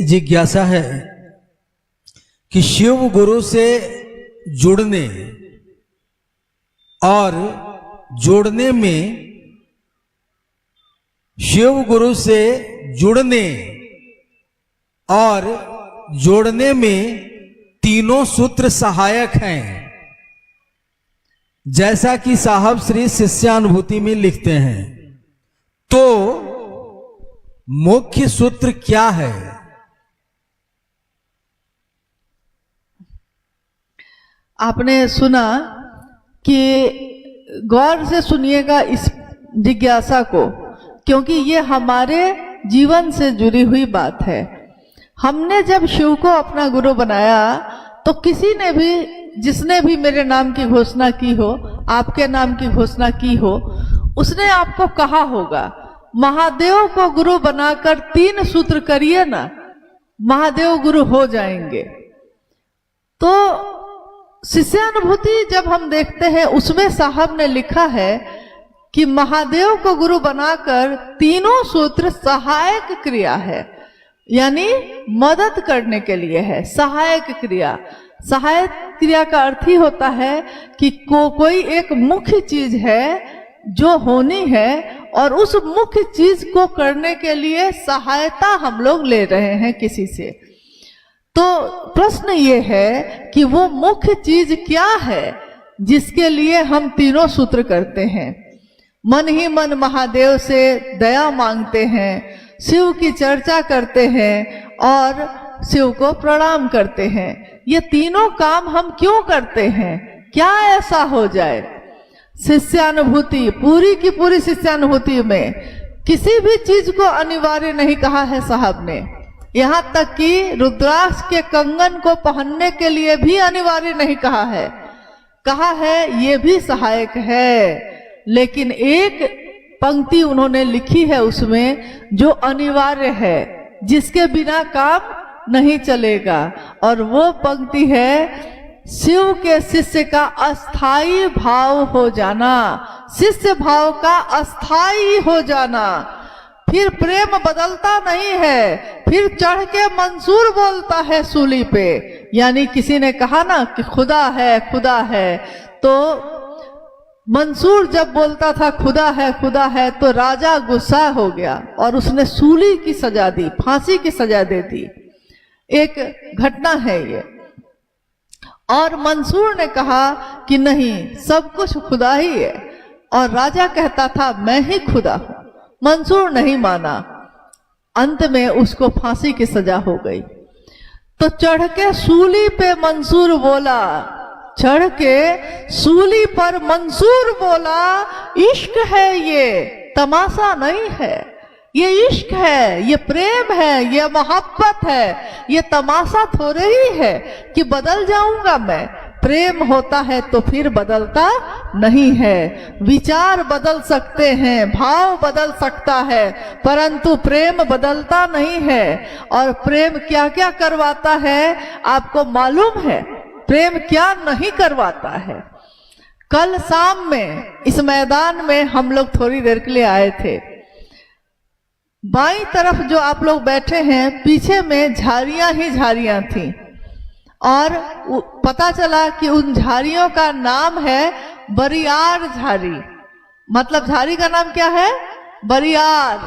जिज्ञासा है कि शिव गुरु से जुड़ने और जोड़ने में, शिव गुरु से जुड़ने और जोड़ने में तीनों सूत्र सहायक हैं, जैसा कि साहब श्री शिष्यानुभूति में लिखते हैं। तो मुख्य सूत्र क्या है? आपने सुना कि गौर से सुनिएगा इस जिज्ञासा को, क्योंकि ये हमारे जीवन से जुड़ी हुई बात है। हमने जब शिव को अपना गुरु बनाया तो किसी ने भी, जिसने भी मेरे नाम की घोषणा की हो, आपके नाम की घोषणा की हो, उसने आपको कहा होगा महादेव को गुरु बनाकर 3 सूत्र करिए ना, महादेव गुरु हो जाएंगे। तो शिष्यानुभूति जब हम देखते हैं उसमें साहब ने लिखा है कि महादेव को गुरु बनाकर तीनों सूत्र सहायक क्रिया है, यानी मदद करने के लिए है। सहायक क्रिया, सहायक क्रिया का अर्थ ही होता है कि कोई एक मुख्य चीज है जो होनी है और उस मुख्य चीज को करने के लिए सहायता हम लोग ले रहे हैं किसी से। तो प्रश्न ये है कि वो मुख्य चीज क्या है जिसके लिए हम तीनों सूत्र करते हैं। मन ही मन महादेव से दया मांगते हैं, शिव की चर्चा करते हैं और शिव को प्रणाम करते हैं। ये तीनों काम हम क्यों करते हैं? क्या ऐसा हो जाए? शिष्यानुभूति, पूरी की पूरी शिष्यानुभूति में किसी भी चीज को अनिवार्य नहीं कहा है साहब ने। यहाँ तक कि रुद्राक्ष के कंगन को पहनने के लिए भी अनिवार्य नहीं कहा है। कहा है ये भी सहायक है, लेकिन एक पंक्ति उन्होंने लिखी है उसमें जो अनिवार्य है, जिसके बिना काम नहीं चलेगा, और वो पंक्ति है शिव के शिष्य का अस्थाई भाव हो जाना, शिष्य भाव का अस्थाई हो जाना। फिर प्रेम बदलता नहीं है, फिर चढ़ के मंसूर बोलता है सूली पे। यानी किसी ने कहा ना कि खुदा है खुदा है, तो मंसूर जब बोलता था खुदा है तो राजा गुस्सा हो गया और उसने सूली की सजा दी, फांसी की सजा दे दी। एक घटना है ये। और मंसूर ने कहा कि नहीं, सब कुछ खुदा ही है, और राजा कहता था मैं ही खुदा हूं। मंसूर नहीं माना, अंत में उसको फांसी की सजा हो गई। तो चढ़ के सूली पे मंसूर बोला, चढ़ के सूली पर मंसूर बोला, इश्क है ये, तमाशा नहीं है, ये इश्क है, ये प्रेम है, ये मोहब्बत है, ये तमाशा थोड़े ही है कि बदल जाऊंगा मैं। प्रेम होता है तो फिर बदलता नहीं है। विचार बदल सकते हैं, भाव बदल सकता है, परंतु प्रेम बदलता नहीं है। और प्रेम क्या क्या करवाता है आपको मालूम है? प्रेम क्या नहीं करवाता है? कल शाम में इस मैदान में हम लोग थोड़ी देर के लिए आए थे। बाईं तरफ जो आप लोग बैठे हैं, पीछे में झाड़ियां ही झाड़ियां थी, और पता चला कि उन झाड़ियों का नाम है बरियार झाड़ी। मतलब झाड़ी का नाम क्या है? बरियार।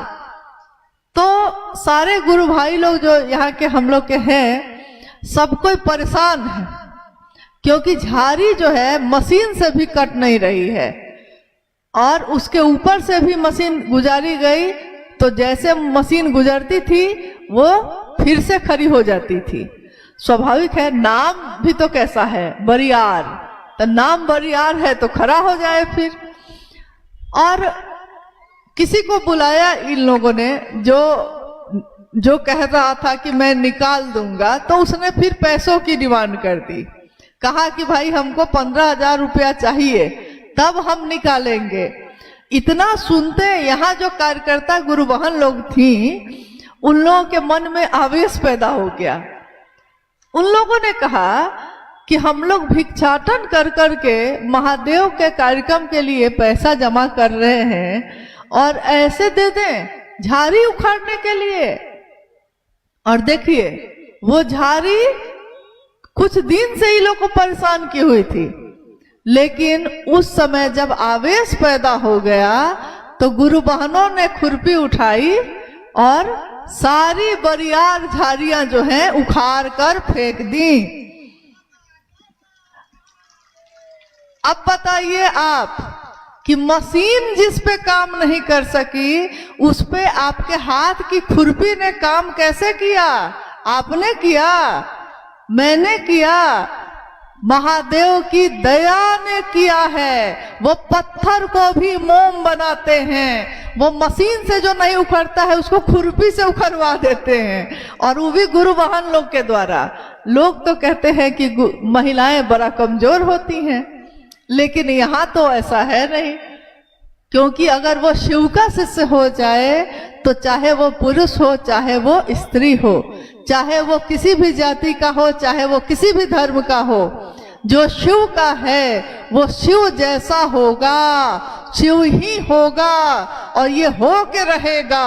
तो सारे गुरु भाई लोग जो यहाँ के हम लोग के हैं, सब कोई परेशान है, क्योंकि झाड़ी जो है मशीन से भी कट नहीं रही है, और उसके ऊपर से भी मशीन गुजारी गई, तो जैसे मशीन गुजरती थी वो फिर से खड़ी हो जाती थी। स्वाभाविक है, नाम भी तो कैसा है, बरियार। तो नाम बरियार है तो खड़ा हो जाए फिर। और किसी को बुलाया इन लोगों ने जो कह रहा था कि मैं निकाल दूंगा, तो उसने फिर पैसों की डिमांड कर दी। कहा कि भाई हमको 15,000 रुपया चाहिए, तब हम निकालेंगे। इतना सुनते यहाँ जो कार्यकर्ता गुरु बहन लोग थी, उन लोगों के मन में आवेश पैदा हो गया। उन लोगों ने कहा कि हम लोग भिक्षाटन कर करके महादेव के कार्यक्रम के लिए पैसा जमा कर रहे हैं, और ऐसे दे दें झाड़ी उखाड़ने के लिए। और देखिए वो झाड़ी कुछ दिन से ही लोग को परेशान की हुई थी, लेकिन उस समय जब आवेश पैदा हो गया तो गुरु बहनों ने खुरपी उठाई और सारी बरियार झाड़ियां जो हैं उखाड़ कर फेंक दी। अब बताइए आप कि मशीन जिस पे काम नहीं कर सकी उस पे आपके हाथ की खुरपी ने काम कैसे किया? आपने किया, मैंने किया, महादेव की दया ने किया है। वो पत्थर को भी मोम बनाते हैं, वो मशीन से जो नहीं उखड़ता है उसको खुरपी से उखड़वा देते हैं, और वो भी गुरु वाहन लोग के द्वारा। लोग तो कहते हैं कि महिलाएं बड़ा कमजोर होती हैं, लेकिन यहाँ तो ऐसा है नहीं, क्योंकि अगर वो शिव का शिष्य हो जाए तो चाहे वो पुरुष हो चाहे वो स्त्री हो, चाहे वो किसी भी जाति का हो चाहे वो किसी भी धर्म का हो, जो शिव का है वो शिव जैसा होगा, शिव ही होगा और ये हो के रहेगा।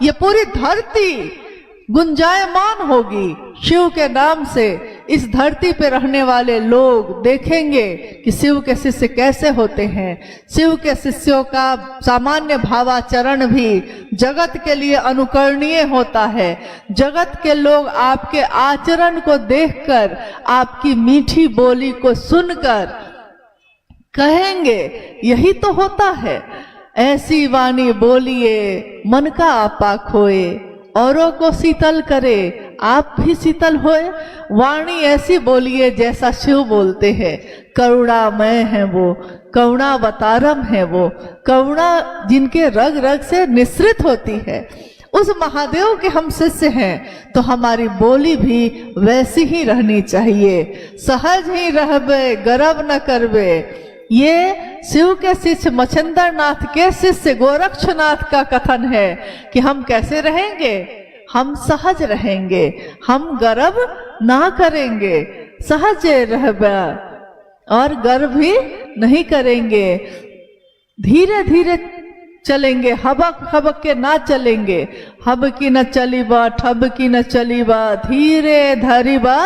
ये पूरी धरती गुंजायमान होगी शिव के नाम से। इस धरती पे रहने वाले लोग देखेंगे कि शिव के शिष्य कैसे होते हैं। शिव के शिष्यों का सामान्य भावाचरण भी जगत के लिए अनुकरणीय होता है। जगत के लोग आपके आचरण को देखकर, आपकी मीठी बोली को सुनकर कहेंगे यही तो होता है। ऐसी वाणी बोलिए मन का आपा खोए, औरों को शीतल करे आप भी शीतल होए। वाणी ऐसी बोलिए जैसा शिव बोलते हैं। करुणामय है वो, करुणावतारम है वो, करुणा जिनके रग रग से निश्रित होती है। उस महादेव के हम शिष्य हैं तो हमारी बोली भी वैसी ही रहनी चाहिए। सहज ही रहबे गर्व न करबे, ये शिव के शिष्य मच्छिंद्र नाथ के शिष्य गोरक्षनाथ का कथन है कि हम कैसे रहेंगे, हम सहज रहेंगे, हम गर्व ना करेंगे, सहज रहबे और गर्व भी नहीं करेंगे। धीरे धीरे चलेंगे, हबक हबक के ना चलेंगे। हबकी न चलीबा ठबकी न चलीबा, धीरे धरीबा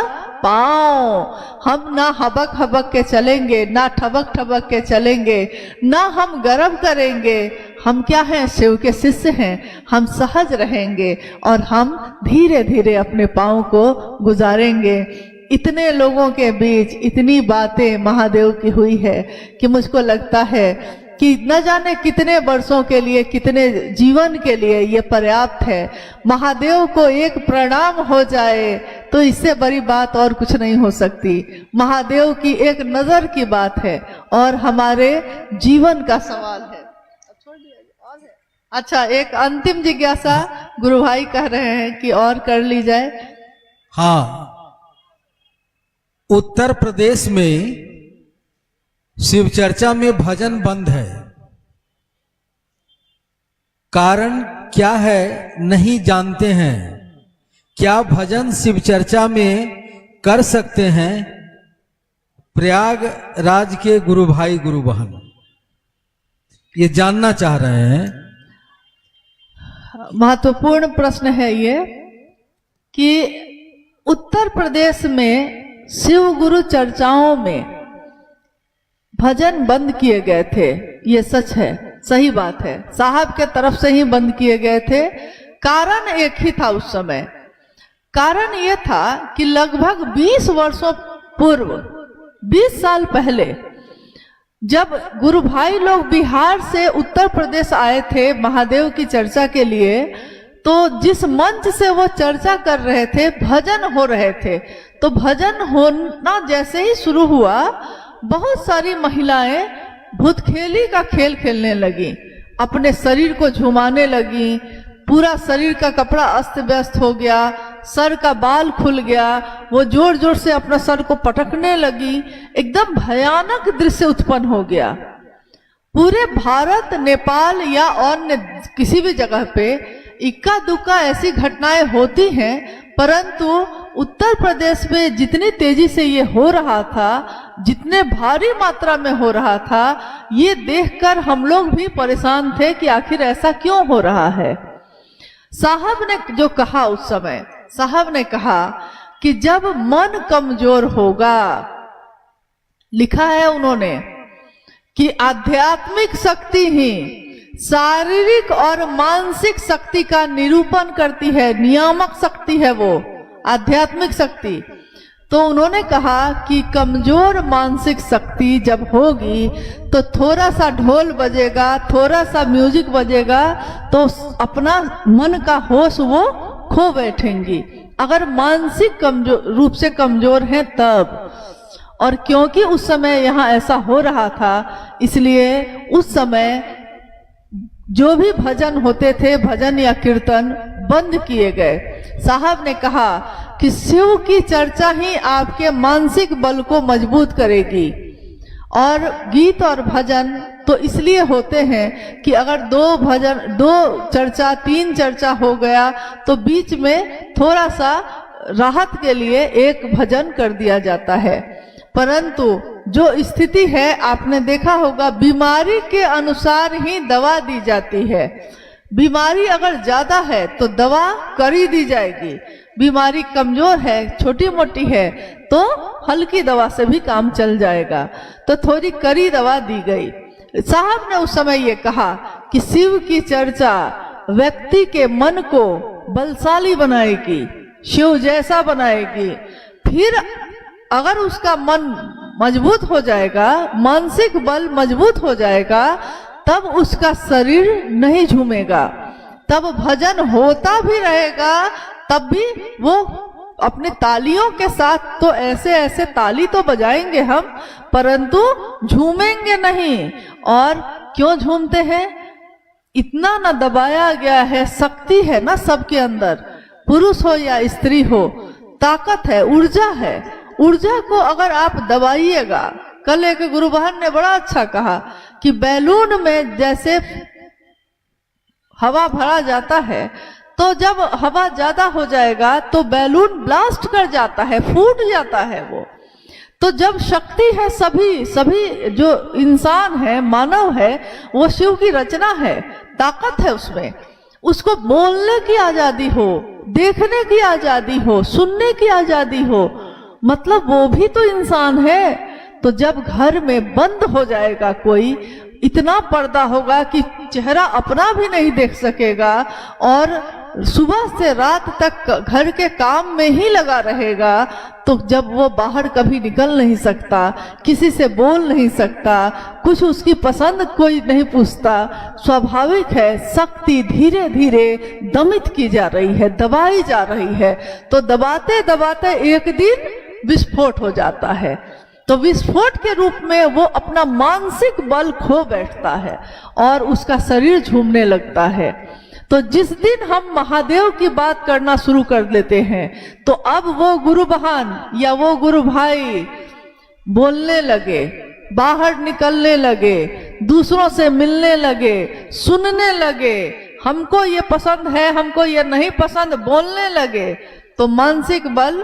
पाँव। हम ना हबक हबक के चलेंगे, ना ठबक ठबक के चलेंगे, ना हम गर्व करेंगे। हम क्या हैं? शिव के शिष्य हैं। हम सहज रहेंगे और हम धीरे धीरे अपने पाँव को गुजारेंगे। इतने लोगों के बीच इतनी बातें महादेव की हुई है कि मुझको लगता है कि न जाने कितने वर्षों के लिए, कितने जीवन के लिए ये पर्याप्त है। महादेव को एक प्रणाम हो जाए तो इससे बड़ी बात और कुछ नहीं हो सकती। महादेव की एक नजर की बात है और हमारे जीवन का सवाल है। अच्छा, एक अंतिम जिज्ञासा गुरु भाई कह रहे हैं कि और कर ली जाए। हाँ, उत्तर प्रदेश में शिव चर्चा में भजन बंद है। कारण क्या है नहीं जानते हैं। क्या भजन शिव चर्चा में कर सकते हैं? प्रयागराज के गुरु भाई गुरु बहन ये जानना चाह रहे हैं। महत्वपूर्ण प्रश्न है ये कि उत्तर प्रदेश में शिव गुरु चर्चाओं में भजन बंद किए गए थे। ये सच है, सही बात है, साहब के तरफ से ही बंद किए गए थे। कारण एक ही था उस समय। कारण ये था कि लगभग 20 वर्षों पूर्व, 20 साल पहले, जब गुरु भाई लोग बिहार से उत्तर प्रदेश आए थे महादेव की चर्चा के लिए, तो जिस मंच से वो चर्चा कर रहे थे भजन हो रहे थे। तो भजन होना जैसे ही शुरू हुआ, बहुत सारी महिलाएं भूतखेली का खेल खेलने लगी, अपने शरीर को झुमाने लगी। पूरा शरीर का कपड़ा अस्त व्यस्त हो गया, सर का बाल खुल गया, वो जोर जोर से अपना सर को पटकने लगी। एकदम भयानक दृश्य उत्पन्न हो गया। पूरे भारत, नेपाल या अन्य किसी भी जगह पे इक्का दुक्का ऐसी घटनाएं होती हैं, परंतु उत्तर प्रदेश में जितनी तेजी से ये हो रहा था, जितने भारी मात्रा में हो रहा था, ये देखकर हम लोग भी परेशान थे कि आखिर ऐसा क्यों हो रहा है। साहब ने जो कहा उस समय, साहब ने कहा कि जब मन कमजोर होगा, लिखा है उन्होंने कि आध्यात्मिक शक्ति ही शारीरिक और मानसिक शक्ति का निरूपण करती है, नियामक शक्ति है वो आध्यात्मिक शक्ति। तो उन्होंने कहा कि कमजोर मानसिक शक्ति जब होगी तो थोड़ा सा ढोल बजेगा, थोड़ा सा म्यूजिक बजेगा तो अपना मन का होश वो खो बैठेंगी, अगर मानसिक रूप से कमजोर हैं तब। और क्योंकि उस समय यहाँ ऐसा हो रहा था, इसलिए उस समय जो भी भजन होते थे, भजन या कीर्तन बंद किए गए। साहब ने कहा कि शिव की चर्चा ही आपके मानसिक बल को मजबूत करेगी। और गीत और भजन तो इसलिए होते हैं कि अगर दो चर्चा 3 चर्चा हो गया तो बीच में थोड़ा सा राहत के लिए एक भजन कर दिया जाता है। परंतु जो स्थिति है, आपने देखा होगा, बीमारी के अनुसार ही दवा दी जाती है। बीमारी अगर ज्यादा है तो दवा करी दी जाएगी, बीमारी कमजोर है, छोटी मोटी है तो हल्की दवा से भी काम चल जाएगा, तो थोड़ी कड़ी दवा दी गई। साहब ने उस समय ये कहा कि शिव की चर्चा व्यक्ति के मन को बलशाली बनाएगी, शिव जैसा बनाएगी। फिर अगर उसका मन मजबूत हो जाएगा, मानसिक बल मजबूत हो जाएगा, तब उसका शरीर नहीं झूमेगा, तब भजन होता भी रहेगा, तब भी वो अपने तालियों के साथ तो ऐसे ऐसे ताली तो बजाएंगे हम, परंतु झूमेंगे नहीं। और क्यों झूमते हैं? इतना न दबाया गया है, शक्ति है ना सबके अंदर, पुरुष हो या स्त्री हो, ताकत है, ऊर्जा है। ऊर्जा को अगर आप दबाइएगा, कल एक गुरु बहन ने बड़ा अच्छा कहा कि बैलून में जैसे हवा भरा जाता है, तो जब हवा ज्यादा हो जाएगा तो बैलून ब्लास्ट कर जाता है, फूट जाता है वो। तो जब शक्ति है, सभी जो इंसान है, मानव है, वो शिव की रचना है, ताकत है उसमें। उसको बोलने की आजादी हो, देखने की आजादी हो, सुनने की आजादी हो, मतलब वो भी तो इंसान है। तो जब घर में बंद हो जाएगा कोई, इतना पर्दा होगा कि चेहरा अपना भी नहीं देख सकेगा और सुबह से रात तक घर के काम में ही लगा रहेगा, तो जब वो बाहर कभी निकल नहीं सकता, किसी से बोल नहीं सकता, कुछ उसकी पसंद कोई नहीं पूछता, स्वाभाविक है शक्ति धीरे धीरे दमित की जा रही है, दबाई जा रही है। तो दबाते दबाते एक दिन विस्फोट हो जाता है। तो विस्फोट के रूप में वो अपना मानसिक बल खो बैठता है और उसका शरीर झूमने लगता है। तो जिस दिन हम महादेव की बात करना शुरू कर देते हैं, तो अब वो गुरु बहन या वो गुरु भाई बोलने लगे, बाहर निकलने लगे, दूसरों से मिलने लगे, सुनने लगे, हमको ये पसंद है, हमको ये नहीं पसंद, बोलने लगे, तो मानसिक बल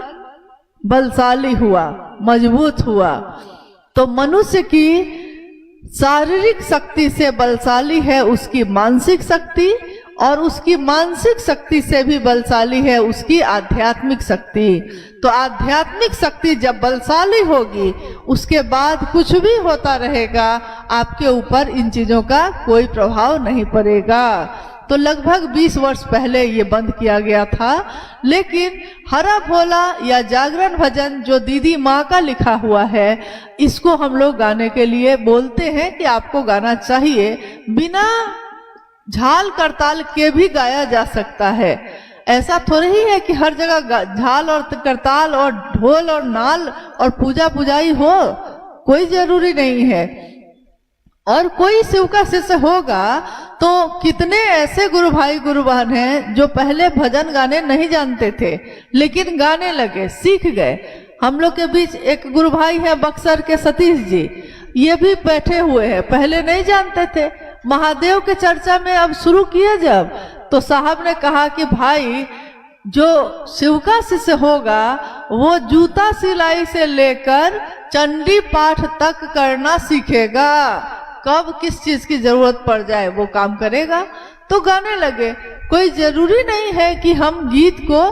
बलशाली हुआ, मजबूत हुआ। तो मनुष्य की शारीरिक शक्ति से बलशाली है उसकी मानसिक शक्ति, और उसकी मानसिक शक्ति से भी बलशाली है उसकी आध्यात्मिक शक्ति। तो आध्यात्मिक शक्ति जब बलशाली होगी, उसके बाद कुछ भी होता रहेगा, आपके ऊपर इन चीजों का कोई प्रभाव नहीं पड़ेगा। तो लगभग 20 वर्ष पहले ये बंद किया गया था, लेकिन हरा भोला या जागरण भजन जो दीदी माँ का लिखा हुआ है, इसको हम लोग गाने के लिए बोलते हैं कि आपको गाना चाहिए। बिना झाल करताल के भी गाया जा सकता है, ऐसा थोड़ी ही है कि हर जगह झाल और करताल और ढोल और नाल और पूजा पुजाई हो, कोई जरूरी नहीं है। और कोई शिव का शिष्य होगा तो कितने ऐसे गुरु भाई गुरु बहन हैं जो पहले भजन गाने नहीं जानते थे, लेकिन गाने लगे, सीख गए। हम लोग के बीच एक गुरु भाई है बक्सर के सतीश जी, ये भी बैठे हुए हैं, पहले नहीं जानते थे। महादेव के चर्चा में अब शुरू किए जब, तो साहब ने कहा कि भाई जो शिव का शिष्य होगा वो जूता सिलाई से लेकर चंडी पाठ तक करना सीखेगा, कब किस चीज की जरूरत पड़ जाए वो काम करेगा। तो गाने लगे। कोई जरूरी नहीं है कि हम गीत को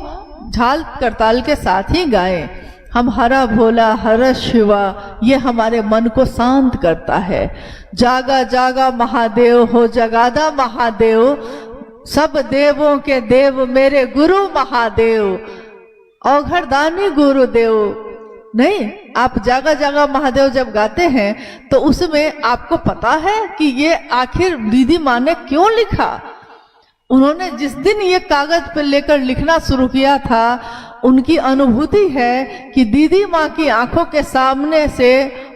झाल करताल के साथ ही गाएं। हम हरा भोला हर शिवा, ये हमारे मन को शांत करता है। जागा जागा महादेव हो जगादा महादेव, सब देवों के देव मेरे गुरु महादेव, औघड़दानी गुरुदेव। नहीं, आप जागा जागा महादेव जब गाते हैं तो उसमें आपको पता है कि ये आखिर दीदी माँ ने क्यों लिखा। उन्होंने जिस दिन ये कागज पे लेकर लिखना शुरू किया था, उनकी अनुभूति है कि दीदी माँ की आंखों के सामने से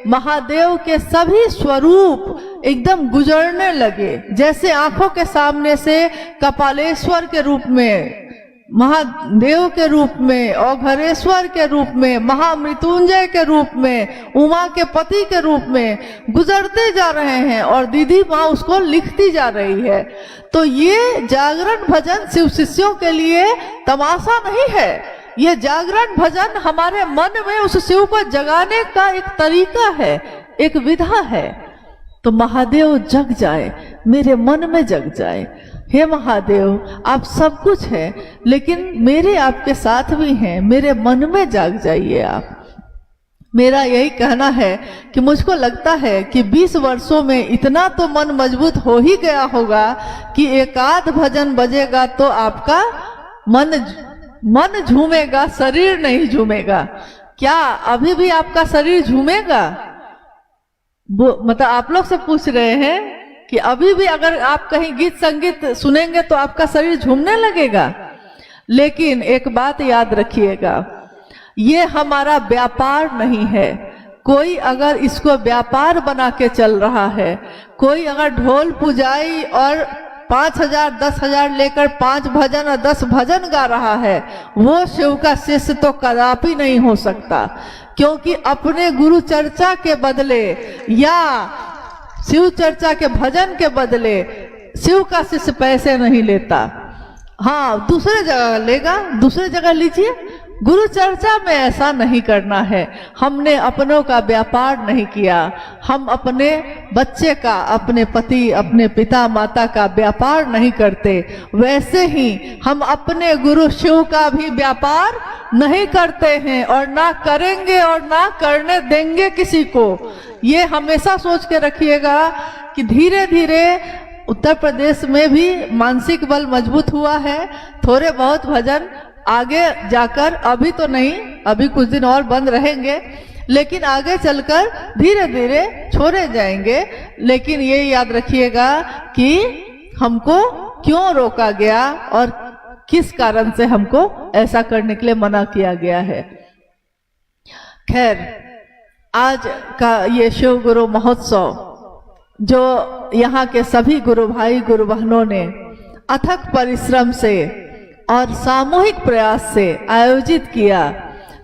महादेव के सभी स्वरूप एकदम गुजरने लगे। जैसे आंखों के सामने से कपालेश्वर के रूप में, महादेव के रूप में, औघरेश्वर के रूप में, महामृत्युंजय के रूप में, उमा के पति के रूप में गुजरते जा रहे हैं और दीदी माँ उसको लिखती जा रही है। तो ये जागरण भजन शिव शिष्यों के लिए तमाशा नहीं है, ये जागरण भजन हमारे मन में उस शिव को जगाने का एक तरीका है, एक विधा है। तो महादेव जग जाए, मेरे मन में जग जाए। हे महादेव, आप सब कुछ है, लेकिन मेरे आपके साथ भी हैं, मेरे मन में जाग जाइए आप। मेरा यही कहना है कि मुझको लगता है कि 20 वर्षों में इतना तो मन मजबूत हो ही गया होगा कि एकाध भजन बजेगा तो आपका मन झूमेगा, शरीर नहीं झूमेगा। क्या अभी भी आपका शरीर झूमेगा? मतलब आप लोग से पूछ रहे हैं कि अभी भी अगर आप कहीं गीत संगीत सुनेंगे तो आपका शरीर झूमने लगेगा। लेकिन एक बात याद रखिएगा, ये हमारा व्यापार नहीं है। कोई अगर इसको व्यापार बना के चल रहा है, कोई अगर ढोल पुजाई और 5,000 10,000 लेकर 5 भजन और 10 भजन गा रहा है, वो शिव का शिष्य तो कदापि नहीं हो सकता। क्योंकि अपने गुरु चर्चा के बदले या शिव चर्चा के भजन के बदले शिव का शिष्य पैसे नहीं लेता। हाँ, दूसरे जगह लेगा, दूसरे जगह लीजिए। गुरु चर्चा में ऐसा नहीं करना है। हमने अपनों का व्यापार नहीं किया, हम अपने बच्चे का, अपने पति, अपने पिता माता का व्यापार नहीं करते। वैसे ही हम अपने गुरु शिव का भी व्यापार नहीं करते हैं और ना करेंगे और ना करने देंगे किसी को। ये हमेशा सोच के रखिएगा कि धीरे धीरे उत्तर प्रदेश में भी मानसिक बल मजबूत हुआ है। थोड़े बहुत भजन आगे जाकर, अभी तो नहीं, अभी कुछ दिन और बंद रहेंगे, लेकिन आगे चलकर धीरे धीरे छोड़े जाएंगे। लेकिन ये याद रखिएगा कि हमको क्यों रोका गया और किस कारण से हमको ऐसा करने के लिए मना किया गया है। खैर, आज का ये शिव गुरु महोत्सव जो यहाँ के सभी गुरु भाई गुरु बहनों ने अथक परिश्रम से और सामूहिक प्रयास से आयोजित किया,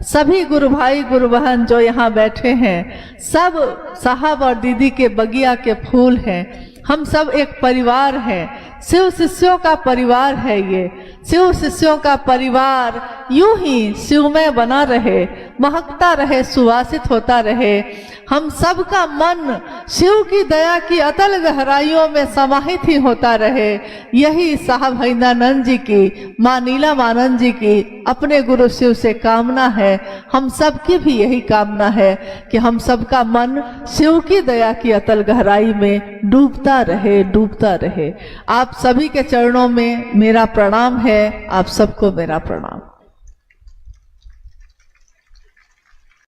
सभी गुरु भाई गुरु बहन जो यहाँ बैठे हैं, सब साहब और दीदी के बगिया के फूल हैं। हम सब एक परिवार हैं, शिव शिष्यों का परिवार है। ये शिव शिष्यों का परिवार यूं ही शिवमय बना रहे, महकता रहे, सुवासित होता रहे। हम सब का मन शिव की दया की अतल गहराइयों में समाहित ही होता रहे। यही साहब हैदानंद जी की, माँ नीलम आनंद जी की अपने गुरु शिव से कामना है। हम सब की भी यही कामना है कि हम सबका मन शिव की दया की अतल गहराई में डूबता रहे, डूबता रहे। आप सभी के चरणों में मेरा प्रणाम है, आप सबको मेरा प्रणाम।